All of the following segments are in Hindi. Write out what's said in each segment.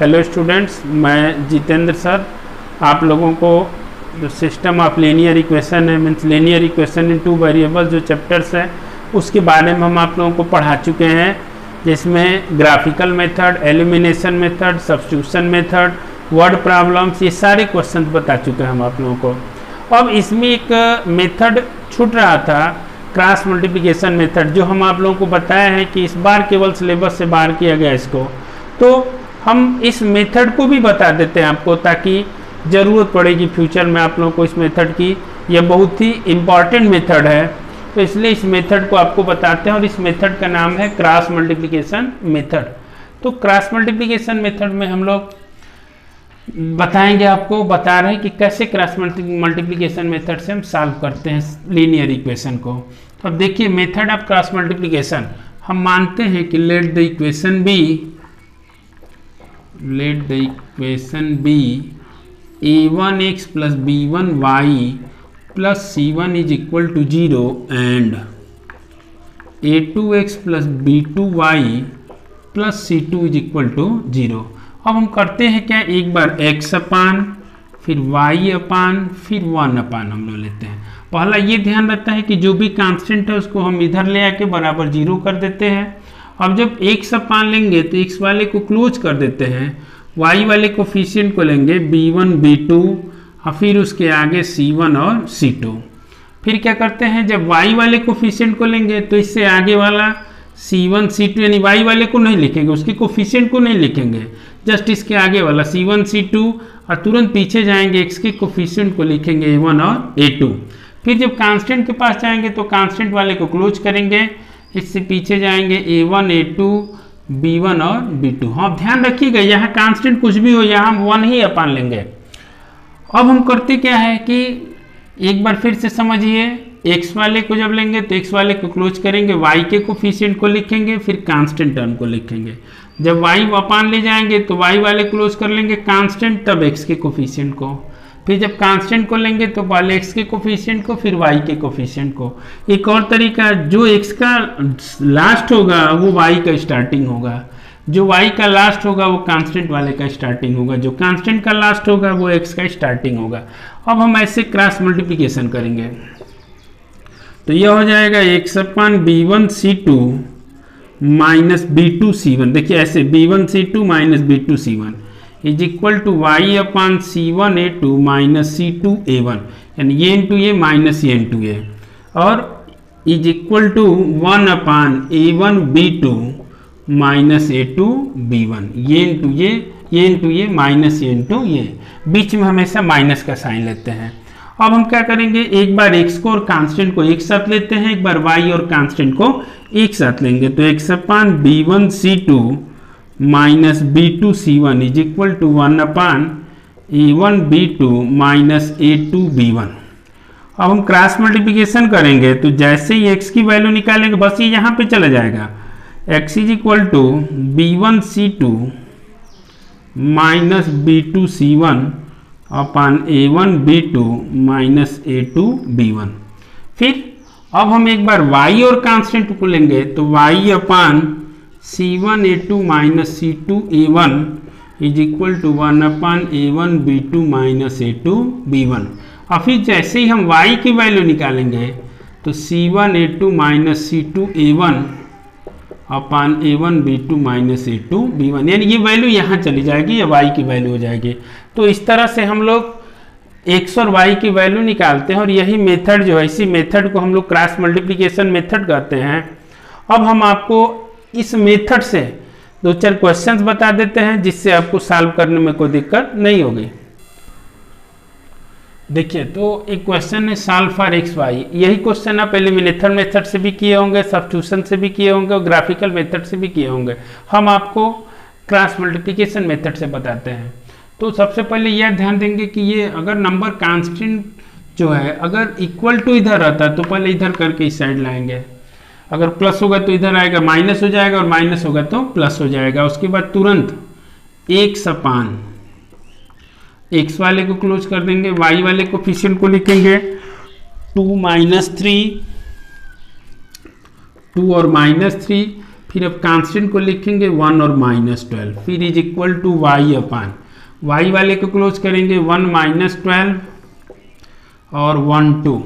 हेलो स्टूडेंट्स, मैं जितेंद्र सर आप लोगों को जो सिस्टम ऑफ लीनियर इक्वेशन है, means linear equation in two variables जो चैप्टर्स है उसके बारे में हम आप लोगों को पढ़ा चुके हैं, जिसमें graphical method, elimination method, substitution method, word problems, ये सारे क्वेश्चंस बता चुके हैं हम आप लोगों को। अब इसमें एक मेथड छूट रहा था, क्रॉस मल्टीप्लिकेशन मेथड, जो हम आप लोगों को बताया है कि इस बार केवल सिलेबस से बाहर किया गया इसको, तो हम इस मेथड को भी बता देते हैं आपको, ताकि ज़रूरत पड़ेगी फ्यूचर में आप लोगों को इस मेथड की। यह बहुत ही इम्पॉर्टेंट मेथड है, तो इसलिए इस मेथड को आपको बताते हैं, और इस मेथड का नाम है क्रॉस मल्टीप्लिकेशन मेथड। तो क्रॉस मल्टीप्लिकेशन मेथड में हम लोग बताएंगे, आपको बता रहे हैं कि कैसे क्रॉस मल्टीप्लिकेशन मेथड से हम सॉल्व करते हैं लीनियर इक्वेशन को। तो अब देखिए, मेथड ऑफ क्रॉस मल्टीप्लिकेशन हम मानते हैं कि let the equation be a1x plus b1y plus c1 is equal to 0 and a2x plus b2y plus c2 is equal to 0। अब हम करते हैं क्या, एक बार x अपान, फिर y अपान, फिर 1 अपान हम लोग लेते हैं। पहला ये ध्यान रखता है कि जो भी कांस्टेंट है उसको हम इधर ले आके बराबर 0 कर देते हैं। अब जब x अपान लेंगे तो x वाले को क्लोज कर देते हैं, y वाले कोफिशिएंट को लेंगे b1 b2 और फिर उसके आगे c1 और c2। फिर क्या करते हैं, जब y वाले कोफिशिएंट को लेंगे तो इससे आगे वाला c1 c2, यानी y वाले को नहीं लिखेंगे, उसके कोफिशिएंट को नहीं लिखेंगे, जस्ट इसके आगे वाला c1 c2, और तुरंत पीछे जाएंगे x के कोफिशिएंट को लिखेंगे a1 और a2। फिर जब कांस्टेंट के पास जाएंगे तो कांस्टेंट वाले को क्लोज करेंगे, इससे पीछे जाएंगे a1 a2 b1 और b2। हाँ, ध्यान रखिएगा, यहाँ कांस्टेंट कुछ भी हो, यहाँ हम 1 ही अपान लेंगे। अब हम करते क्या है कि एक बार फिर से समझिए, x वाले को जब लेंगे तो x वाले को क्लोज करेंगे, y के कोफिशिएंट को लिखेंगे, फिर कांस्टेंट टर्म को लिखेंगे। जब y अपान ले जाएंगे तो y वाले क्लोज कर लेंगे कांस्टेंट, तब x के कोफिशिएंट को, फिर जब कांस्टेंट को लेंगे तो पहले x के कोफिशिएंट को, फिर y के कोफिशिएंट को। एक और तरीका, जो x का लास्ट होगा वो y का स्टार्टिंग होगा, जो y का लास्ट होगा वो कांस्टेंट वाले का स्टार्टिंग होगा, जो कांस्टेंट का लास्ट होगा वो x का स्टार्टिंग होगा। अब हम ऐसे क्रॉस मल्टीप्लिकेशन करेंगे तो यह हो जाएगा x upon b1 c2 minus b2 c1। देखिए ऐसे b1 c2 minus b2 c1 is equal to y upon c1 a2 minus c2 a1, यानी ये इंटू ये माइनस ये इंटू ये, और is equal to 1 upon a1 b2 minus a2 b1, ये इंटू ये इंटू ये, माइनस ये इंटू ये, बीच में हमेशा माइनस का साइन लेते हैं। अब हम क्या करेंगे, एक बार x को और कांस्टेंट को एक साथ लेते हैं, एक बार y और कांस्टेंट को एक साथ लेंगे, तो x upon b1 c2 minus b2 c1 is equal to 1 upon a1 b2 minus a2 b1। अब हम क्रॉस मल्टीप्लिकेशन करेंगे तो जैसे ही x की वैल्यू निकालेंगे बस ये यहाँ पे चला जाएगा, x is equal to b1 c2 minus b2 c1 upon a1 b2 minus a2 b1। फिर अब हम एक बार y और कांस्टेंट को लेंगे तो y upon c1 a2 minus c2 a1 is equal to 1 upon a1 b2 minus a2 b1। और फिर जैसे ही हम y की वैल्यू निकालेंगे तो c1 a2 minus c2 a1 अपान a1 b2 minus a2 b1, यानी ये वैल्यू यहाँ चली जाएगी, या y की वैल्यू हो जाएगी। तो इस तरह से हम लोग x और y की वैल्यू निकालते हैं, और यही मेथड जो है, इसी मेथड को हम लोग क्रॉस मल्टीप्लिकेशन मेथड कहते हैं। अब हम आपको इस मेथड से 2-4 क्वेश्चंस बता देते हैं, जिससे आपको सॉल्व करने में कोई दिक्कत नहीं होगी। देखिए, तो एक क्वेश्चन है सॉल्व फॉर एक्स वाई। यही क्वेश्चन आप एलिमिनेशन मेथड से भी किए होंगे, सब्स्टिट्यूशन से भी किए होंगे, और ग्राफिकल मेथड से भी किए होंगे। हम आपको क्रॉस मल्टीप्लिकेशन मेथड से बताते हैं। तो सबसे पहले यह ध्यान देंगे कि ये अगर नंबर कांस्टेंट जो है अगर इक्वल टू इधर आता है तो पहले इधर करके इस साइड लाएंगे, अगर प्लस होगा तो इधर आएगा माइनस हो जाएगा, और माइनस होगा तो प्लस हो जाएगा। उसके बाद तुरंत x अपान x वाले को क्लोज कर देंगे, y वाले कोफिशिएंट को लिखेंगे 2 माइनस 3, 2 और माइनस 3, फिर अब कांस्टेंट को लिखेंगे 1 और -12, फिर is equal to y upon y वाले को क्लोज करेंगे 1 -12 और 1 2।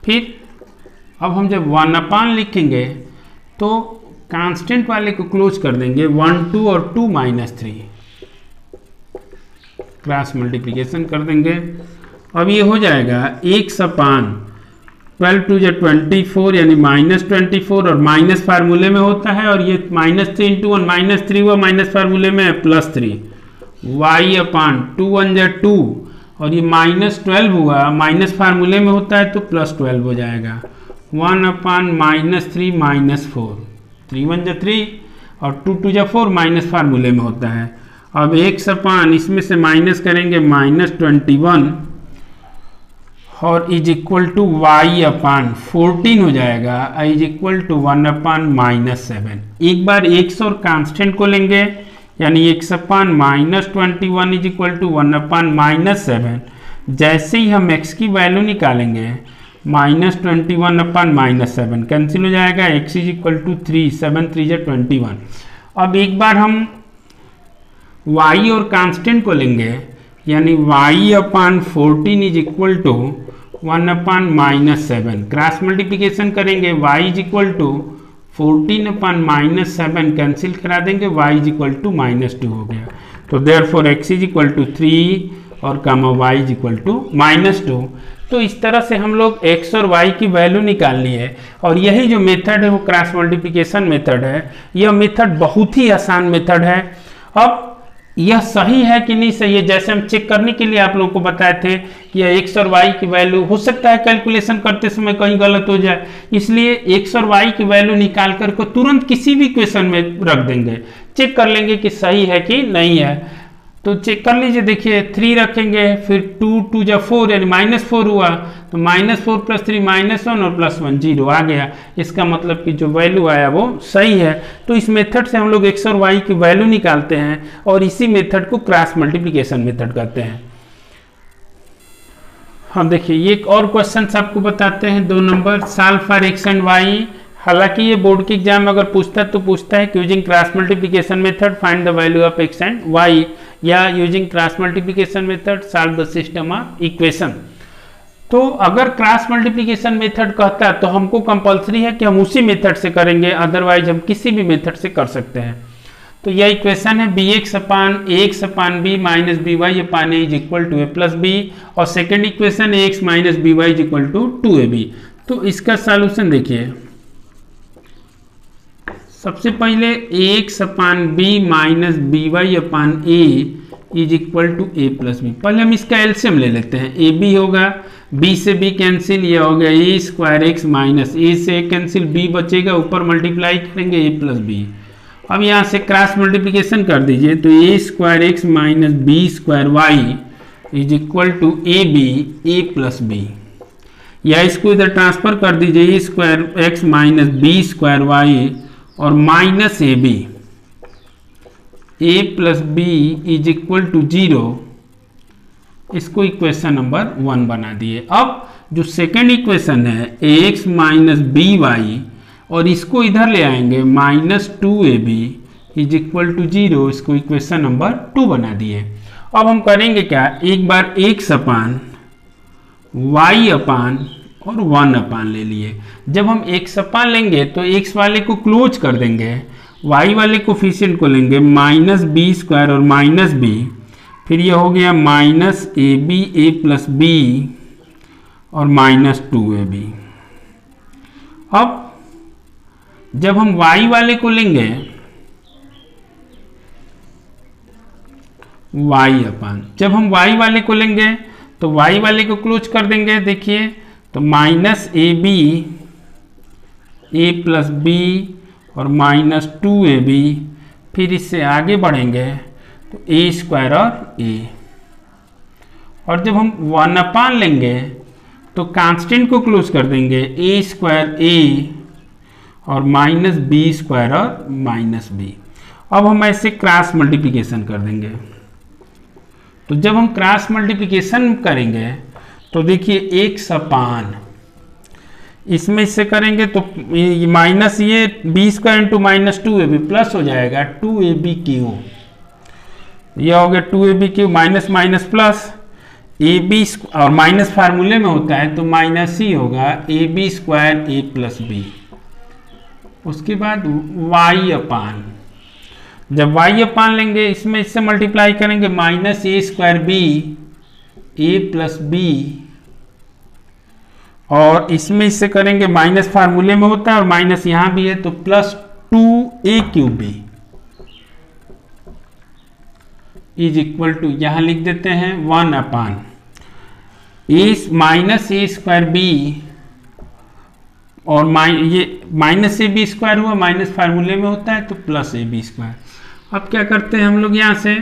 फिर अब हम जब 1 अपान लिखेंगे तो कांस्टेंट वाले को क्लोज कर देंगे 1 2 और 2 -3, क्रॉस मल्टीप्लिकेशन कर देंगे। अब ये हो जाएगा 1 अपान 12 2 या 24 यानी -24 और माइनस फार्मूले में होता है, और ये -3 × 1 -3 हुआ, माइनस फार्मूले में है +3 y अपान 2 1 या 2 और ये -12 हुआ, माइनस फार्मूले में होता है तो +12 हो जाएगा 1 अपान -3 -4 3 1 या 3 और 2 2 या 4 माइनस फार्मूले में होता है। अब 1 अपान इसमें से माइनस करेंगे -21 और is equal to y upon 14 हो जाएगा, इज इक्वल टू 1 अपान -7। एक बार x और कांस्टेंट को लेंगे यानी 1 अपान -21 इज इक्वल टू 1 अपान -7। जैसे ही हम x की वैल्यू निकालेंगे -21 अपान -7 कैंसिल हो जाएगा, x इज इक्वल टू 3 7 3 21। अब एक बार हम y और कांस्टेंट को लेंगे यानी y upon 14 is equal to 1 upon -7, cross multiplication करेंगे y is equal to 14 upon -7 cancel करा देंगे, y इज इक्वल टू -2 हो गया। तो therefore x is equal to 3 और comma y is equal to -2। तो इस तरह से हम लोग x और y की वैल्यू निकालनी है, और यही जो मेथड है वो क्रॉस मल्टीप्लिकेशन मेथड है। यह मेथड बहुत ही आसान मेथड है। अब यह सही है कि नहीं सही है, जैसे हम चेक करने के लिए आप लोगों को बताए थे कि यह x और y की वैल्यू हो सकता है कैलकुलेशन करते समय कहीं गलत हो जाए, इसलिए x और y की वैल्यू निकाल कर को तुरंत किसी भी क्वेश्चन में रख देंगे, चेक कर लेंगे कि सही है कि नहीं है। तो चेक कर लीजिए, देखिए 3 रखेंगे, फिर 2 2 या 4 यानी -4 हुआ, तो -4 + 3 -1 और +1 0 आ गया। इसका मतलब कि जो वैल्यू आया वो सही है। तो इस मेथड से हम लोग x और y की वैल्यू निकालते हैं, और इसी मेथड को क्रॉस मल्टीप्लिकेशन मेथड कहते हैं। हम देखिए ये एक और क्वेश्चन आपको बताते हैं, 2 number, solve for x and y। हालांकि ये बोर्ड के एग्जाम में अगर पूछता है तो पूछता है using cross multiplication method find the value of x and y, या using cross multiplication method solve the system of equation. तो अगर क्रॉस मल्टीप्लिकेशन मेथड कहता है तो हमको कंपलसरी है कि हम उसी मेथड से करेंगे, अदरवाइज हम किसी भी मेथड से कर सकते हैं। तो यह इक्वेशन है bx upon ax upon b minus by upon a is equal to a plus b, और second equation ax minus by is equal to 2ab। तो इसका सॉल्यूशन देखिए, सबसे पहले ax upon b minus by upon a is equal to a plus b. पहले हम इसका एलसीएम ले लेते हैं, ए बी होगा, b से b कैंसिल, ये हो गया a square x minus a से कैंसिल, b बचेगा, ऊपर मल्टीप्लाई करेंगे a प्लस बी। अब यहाँ से क्रॉस मल्टीप्लिकेशन कर दीजिए, तो a square x minus b square y is equal to a b a plus b, या इसको इधर ट्रांसफर कर दीजिए, a square x minus b square y और minus A b a plus b is equal to 0। इसको इक्वेशन नंबर 1 बना दिए। अब जो सेकेंड इक्वेशन है ax माइनस बी वाई, और इसको इधर ले आएंगे -2ab इज इक्वल टू 0, इसको इक्वेशन नंबर 2 बना दिए। अब हम करेंगे क्या, एक बार x अपान y अपान और 1 अपान ले लिए। जब हम x अपान लेंगे तो x वाले को क्लोज कर देंगे, y वाले कोफिशिएंट को लेंगे माइनस बी स्क्वायर और माइनस बी, फिर ये हो गया minus A b a plus b और -2ab। अब जब हम y वाले को लेंगे y अपान, जब हम y वाले को लेंगे तो y वाले को क्लोज कर देंगे, देखिए तो minus A b a plus b और -2ab, फिर इससे आगे बढ़ेंगे तो a स्क्वायर और a, और जब हम 1 अपान लेंगे तो कांस्टेंट को क्लोज कर देंगे, a स्क्वायर a और माइनस बी स्क्वायर और माइनस बी। अब हम ऐसे क्रॉस मल्टीप्लिकेशन कर देंगे। तो जब हम क्रॉस मल्टीप्लिकेशन करेंगे तो देखिए x अपान इसमें इससे करेंगे तो माइनस ये b square into minus 2ab plus हो जाएगा 2ab क्यू। यह हो गया 2ab q minus minus plus ab और माइनस फार्मूले में होता है तो माइनस ही होगा ab square a plus b. उसके बाद y अपान, जब y अपान लेंगे इसमें इससे मल्टीप्लाई करेंगे minus a square b a plus b, और इसमें इससे करेंगे माइनस फार्मूले में होता है और माइनस यहां भी है तो plus 2a³ is equal to, यहां लिख देते हैं 1 अपान माइनस a स्क्वायर बी और ये माइनस ए बी स्क्वायर हुआ, माइनस फार्मूले में होता है तो प्लस ए बी स्क्वायर। अब क्या करते हैं हम लोग यहां से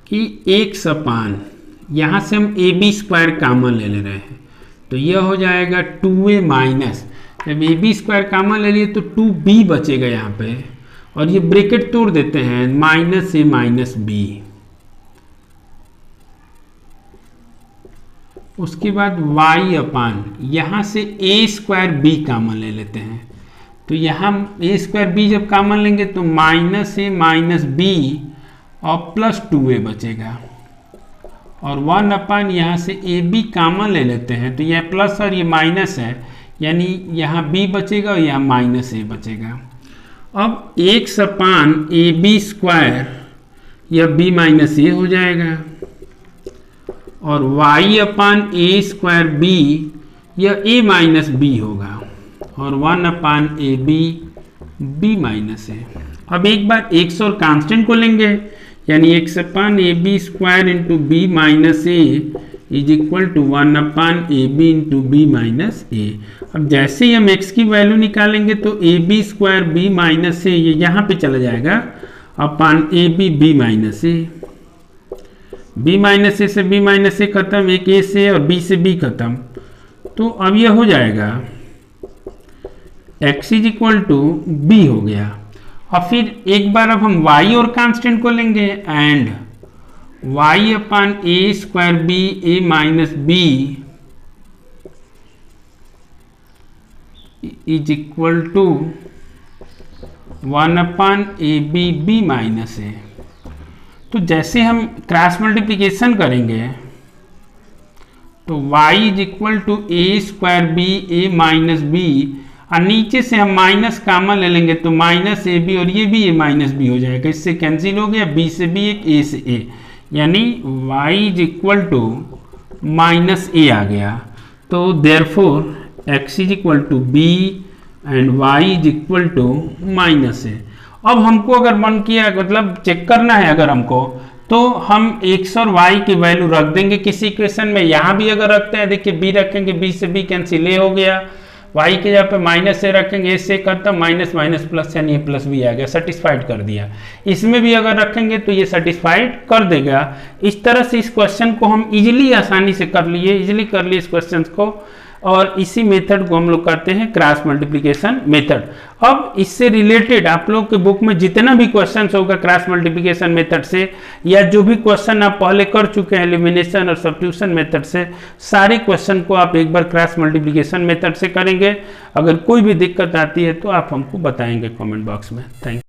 कि एक अपान यहां से हम ए बी स्क्वायर कॉमन ले रहे हैं तो यह हो जाएगा 2a माइनस, जब ए बी स्क्वायर कॉमन ले लिए तो 2b बचेगा यहाँ पे, और ये ब्रैकेट तोड़ देते हैं माइनस ए माइनस बी। उसके बाद y अपान यहाँ से a स्क्वायर बी कॉमन ले लेते हैं तो यहाँ a स्क्वायर बी जब कॉमन लेंगे तो माइनस ए माइनस बी और प्लस 2a बचेगा, और 1 अपान यहाँ से ए बी कॉमन ले लेते हैं तो यह प्लस और ये माइनस है, यानी यहाँ b बचेगा और यहाँ माइनस a बचेगा। अब एक अपान ए बी स्क्वायर यह b माइनस a हो जाएगा, और y upon A square B यह a माइनस बी होगा, और 1 upon A B B minus A. अब एक बार x और कांस्टेंट को लेंगे, यानी x upon A B square into B minus A is equal to 1 upon A B into B minus A. अब जैसे ही हम x की वैल्यू निकालेंगे तो A B square B minus A ये यहाँ पे चला जाएगा upon A B B minus A, B minus A से बी माइनस ए खत्म, एक ए से और बी से बी खत्म, तो अब यह हो जाएगा x is equal to b हो गया। और फिर एक बार अब हम y और कांस्टेंट को लेंगे and y upon A square B A minus B is equal to 1 upon A B B minus A. तो जैसे हम क्रॉस मल्टीप्लिकेशन करेंगे तो y is equal to A square B A minus B, और नीचे से हम माइनस कॉमन ले लेंगे तो माइनस ए बी और ये भी ए माइनस बी हो जाएगा, इससे कैंसिल हो गया, बी से बी एक ए से ए, यानी y is equal to minus A आ गया। तो therefore x is equal to B and y is equal to minus A. अब हमको अगर मन किया मतलब चेक करना है अगर हमको, तो हम x और y की वैल्यू रख देंगे किसी इक्वेशन में, यहाँ भी अगर रखते हैं देखिए b रखेंगे, b से b कैंसिल ए हो गया, y के जगह पे माइनस ए रखेंगे, ए से करता माइनस माइनस प्लस यानी ए प्लस बी आ गया, सेटिस्फाइड कर दिया। इसमें भी अगर रखेंगे तो ये सेटिस्फाइड कर देगा। इस तरह से इस क्वेश्चन को हम इजीली आसानी से कर लिए, इजीली कर लिए इस क्वेश्चन को, और इसी मेथड को हम लोग करते हैं क्रॉस मल्टीप्लिकेशन मेथड। अब इससे रिलेटेड आप लोग के बुक में जितना भी क्वेश्चंस होगा क्रॉस मल्टीप्लिकेशन मेथड से, या जो भी क्वेश्चन आप पहले कर चुके हैं एलिमिनेशन और सब्स्टिट्यूशन मेथड से, सारे क्वेश्चन को आप एक बार क्रॉस मल्टीप्लिकेशन मेथड से करेंगे। अगर कोई भी दिक्कत आती है तो आप हमको बताएंगे कमेंट बॉक्स में। Thank you.